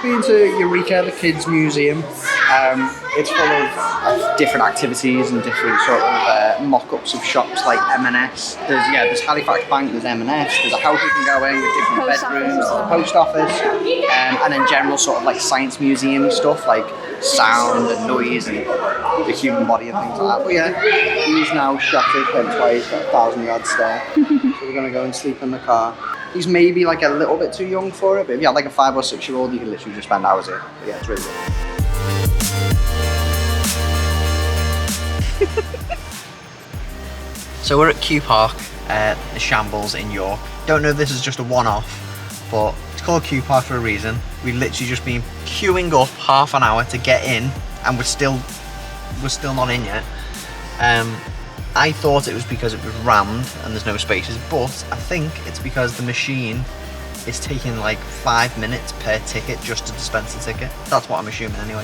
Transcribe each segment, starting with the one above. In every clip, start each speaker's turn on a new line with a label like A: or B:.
A: been to Eureka, the kids' museum. It's full of different activities and different sort of mock-ups of shops like M&S. There's Halifax Bank, there's M&S, there's a house you can go in with different bedrooms, the post office, and then general sort of like science museum stuff like sound and noise and the human body and things like that. But yeah, he's now shattered, hence why he's got a 1,000-yard stare. So we're going to go and sleep in the car. He's maybe like a little bit too young for it, but if you had like a 5 or 6-year-old, you can literally just spend hours here. But yeah, it's really good. So we're at Q Park, the Shambles in York. Don't know if this is just a one-off, but it's called Q Park for a reason. We literally just been queuing up half an hour to get in, and we're still not in yet. I thought it was because it was rammed and there's no spaces, but I think it's because the machine is taking like 5 minutes per ticket just to dispense the ticket. That's what I'm assuming anyway.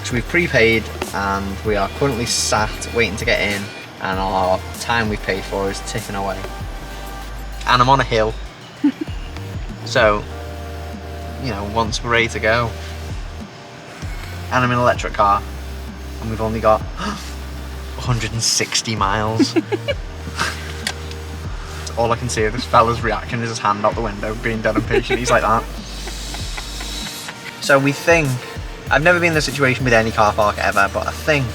A: So we've prepaid and we are currently sat waiting to get in, and our time we've paid for is ticking away. And I'm on a hill. So, you know, once we're ready to go. And I'm in an electric car. And we've only got 160 miles. All I can see of this fella's reaction is his hand out the window, being dead impatient. He's like that. So we think, I've never been in this situation with any car park ever, but I think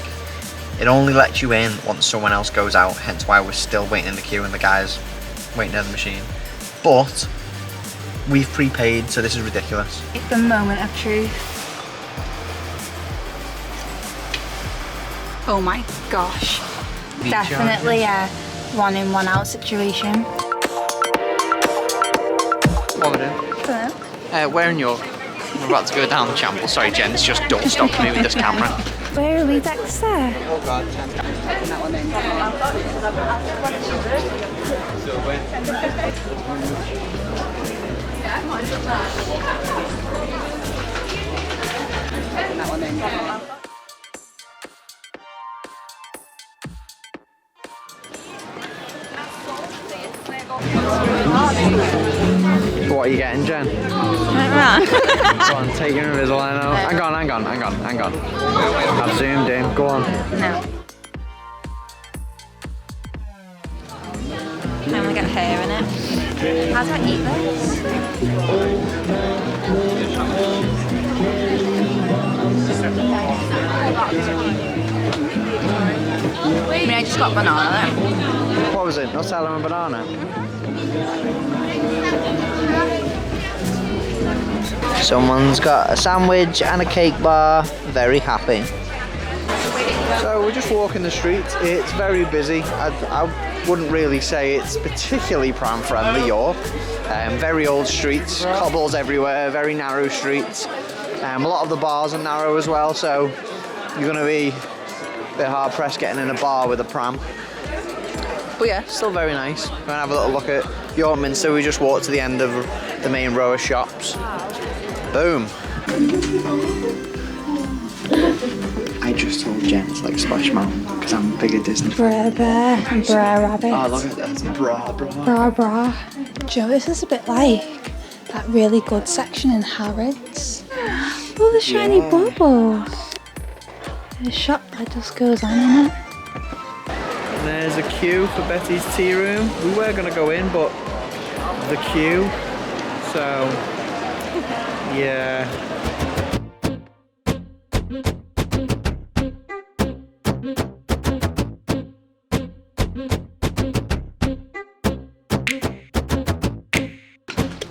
A: it only lets you in once someone else goes out, hence why we're still waiting in the queue and the guy's waiting at the machine. But we've prepaid, so this is ridiculous.
B: The moment of truth. Oh my gosh. Definitely a 1 in 1 out situation.
A: What are we doing? We're in York. We're about to go down the Shambles. Sorry, Jen, it's just don't stop me with this camera.
B: Where are we, Dexter?
A: Oh god, What are you getting, Jen? Go on, take your Invisalign out. Hang on. I've zoomed in, go on.
B: No. I only got hair in it. How do I eat this? I mean, I just got banana there.
A: What was it? Nutella and banana? Someone's got a sandwich and a cake bar. Very happy. So we're just walking the street. It's very busy. I wouldn't really say it's particularly pram friendly, York. Very old streets, cobbles everywhere, very narrow streets. A lot of the bars are narrow as well, so you're going to be a bit hard pressed getting in a bar with a pram. But yeah, still very nice. We're gonna have a little look at York Minster. We just walked to the end of the main row of shops. Boom. I just told Jen it's like Splash Mountain because I'm a bigger Disney fan.
B: Bra bear and bra rabbit.
A: Oh, look at this. Bra.
B: Bra. Joe, this is a bit like that really good section in Harrods. Oh, the shiny bubbles. There's a shop that just goes on in it.
A: And there's a queue for Betty's tea room. We were going to go in, but the queue. So, yeah.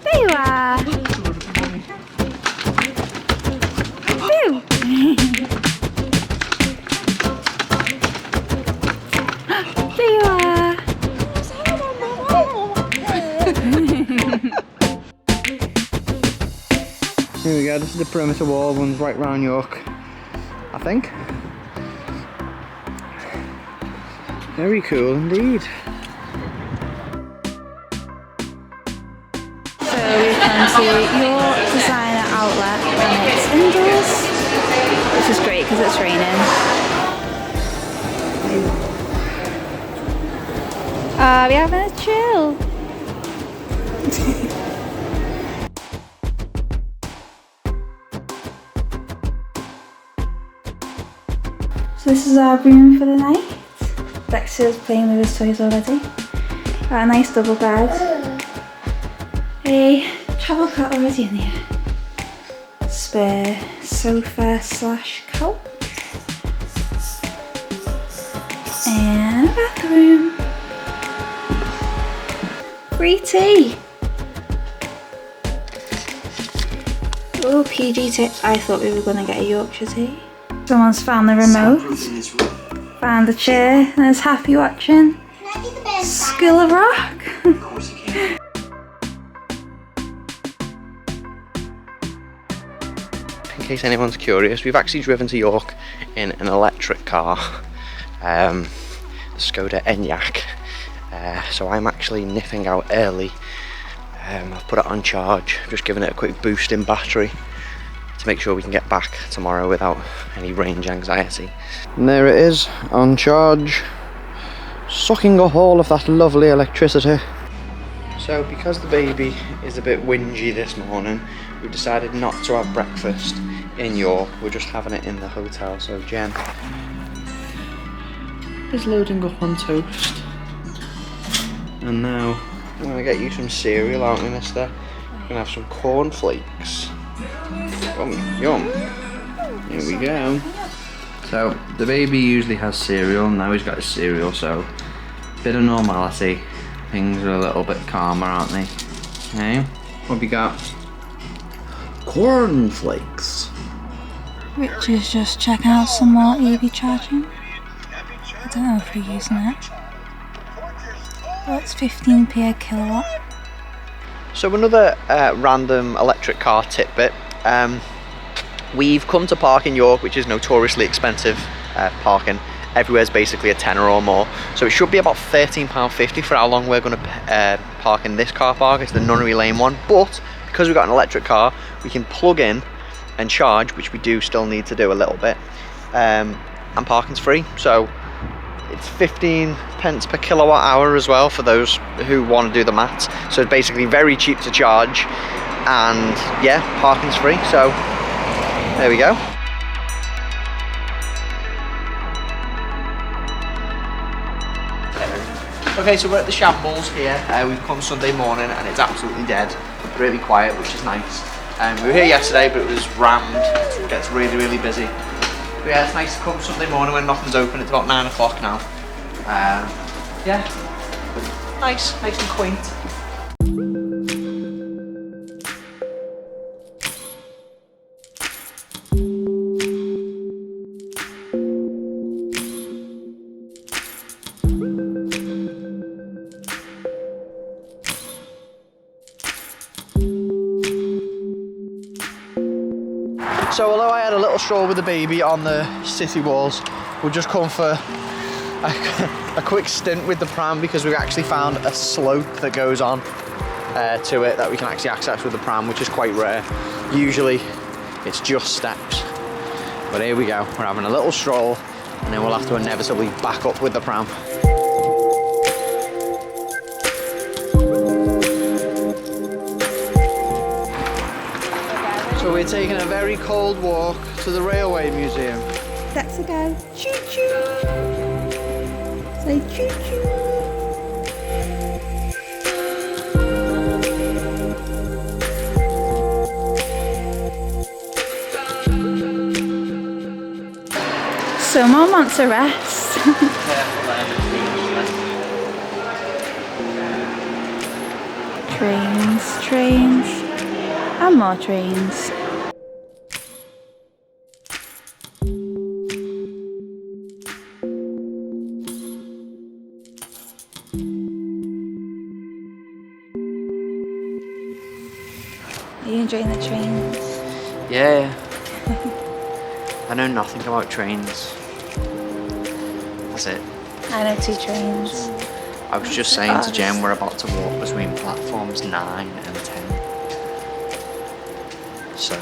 B: There you are. Phew. There you are.
A: Here we go, this is the perimeter wall, runs right round York, I think. Very cool indeed.
B: So we've come to York Designer Outlet and it's indoors, which is great because it's raining. We're having a chill. So this is our room for the night. Dexter's playing with his toys already. Got a nice double bed. A travel cot already in here. Spare sofa slash couch. And a bathroom. Free tea. Oh, PG tips. I thought we were going to get a Yorkshire tea. Someone's found the remote. Found a chair and is happy watching School of Rock.
A: In case anyone's curious, we've actually driven to York in an electric car, the Skoda Enyaq. So I'm actually nipping out early. I've put it on charge, just giving it a quick boost in battery to make sure we can get back tomorrow without any range anxiety. And there it is, on charge, sucking up all of that lovely electricity. So because the baby is a bit whingy this morning, we've decided not to have breakfast in York. We're just having it in the hotel. So Jen is loading up on toast. And now I'm going to get you some cereal, aren't we, mister? We're going to have some cornflakes. Yum. Here we go. So the baby usually has cereal, now he's got his cereal, so bit of normality. Things are a little bit calmer, aren't they? Okay, what have you got? Cornflakes.
B: Rich is just checking out some more EV charging. I don't know if we're using it. Well, it's 15p a kilowatt.
A: So another random electric car tidbit. We've come to park in York, which is notoriously expensive parking. Everywhere's basically a tenner or more. So it should be about £13.50 for how long we're going to park in this car park. It's the Nunnery Lane one. But because we've got an electric car, we can plug in and charge, which we do still need to do a little bit. And parking's free. So it's 15 pence per kilowatt hour as well for those who want to do the maths. So it's basically very cheap to charge. And yeah, parking's free. So there we go. Okay, so we're at the Shambles here. We've come Sunday morning and it's absolutely dead. Really quiet, which is nice. We were here yesterday, but it was rammed. It gets really, really busy. But yeah, it's nice to come Sunday morning when nothing's open. It's about 9 o'clock now. Yeah, nice and quaint. So although I had a little stroll with the baby on the city walls, we've just come for a quick stint with the pram because we've actually found a slope that goes on to it that we can actually access with the pram, which is quite rare. Usually it's just steps. But here we go, we're having a little stroll and then we'll have to inevitably back up with the pram. So we're taking a very cold walk to the Railway Museum.
B: That's a go. Choo choo. Say choo choo. Someone wants a rest. Trains, and more trains. Are you enjoying the trains?
A: Yeah. I know nothing about trains. That's it.
B: I know 2 trains.
A: I was just saying to Jen we're about to walk between platforms 9 and 10. So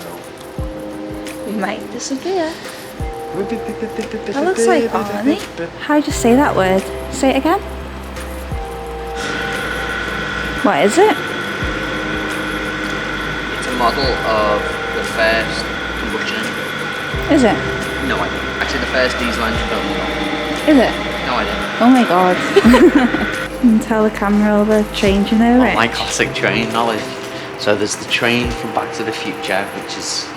B: we might disappear. That looks like Arnie. How do you say that word? Say it again. What is it?
A: It's a model of the first combustion engine.
B: Is it?
A: No idea. Actually, the first diesel engine built in the world.
B: Is it?
A: No idea.
B: Oh my god. You can tell the camera all the trains you know,
A: Oh,
B: Rich.
A: my classic train knowledge. So there's the train from Back to the Future, which is
B: I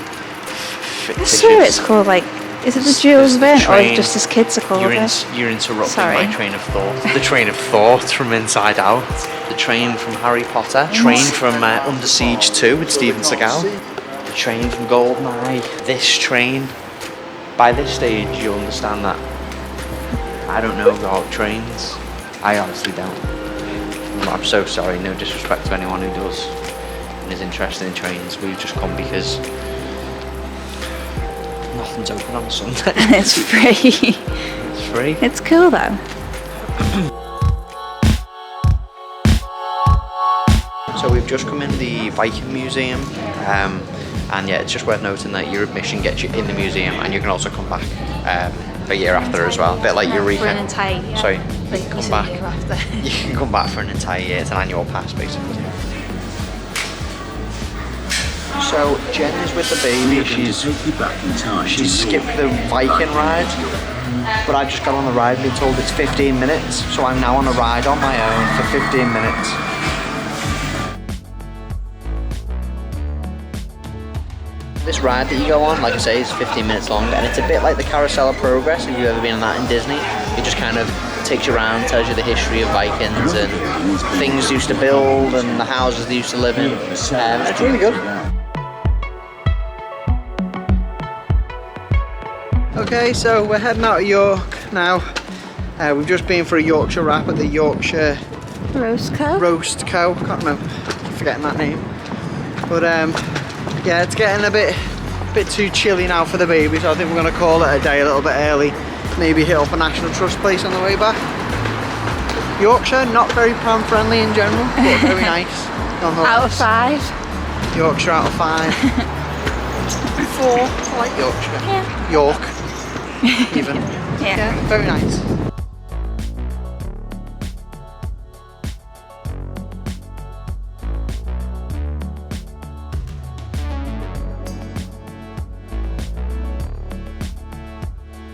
A: fictitious.
B: swear it's called like, is it the Jules Verne or is it just as kids are called
A: You're
B: it?
A: You're interrupting
B: Sorry.
A: my train of thought. The train of thought from Inside Out. The train from Harry Potter. Train from Under Siege 2 with Steven Seagal. The train from Goldeneye. This train. By this stage, you'll understand that I don't know about trains. I honestly don't. I'm so sorry. No disrespect to anyone who does and is interested in trains. We've just come because nothing's open on Sunday.
B: It's free.
A: It's free.
B: It's cool though.
A: So we've just come in the Viking Museum, and yeah, it's just worth noting that your admission gets you in the museum, and you can also come back a year after as well, a bit like Eureka.
B: For an entire year.
A: Sorry,
B: Like,
A: come
B: you
A: back.
B: said a year after.
A: You can come back for an entire year. It's an annual pass, basically. So Jen is with the baby. She's skipped the Viking ride, but I've just got on the ride and been told it's 15 minutes. So I'm now on a ride on my own for 15 minutes. This ride that you go on, like I say, is 15 minutes long, and it's a bit like the Carousel of Progress. If you've ever been on that in Disney, it just kind of takes you around, tells you the history of Vikings and things they used to build and the houses they used to live in. It's really good. Okay, so we're heading out of York now. We've just been for a Yorkshire wrap at the Yorkshire
B: Roast Co.
A: Roast Co. Can't remember, forgetting that name. But yeah, it's getting a bit too chilly now for the baby, so I think we're going to call it a day a little bit early. Maybe hit up a National Trust place on the way back. Yorkshire, not very pram friendly in general, but very nice.
B: Out of 5.
A: Yorkshire out of 5. 4. I like Yorkshire.
B: Yeah.
A: York, even.
B: Yeah.
A: Very nice.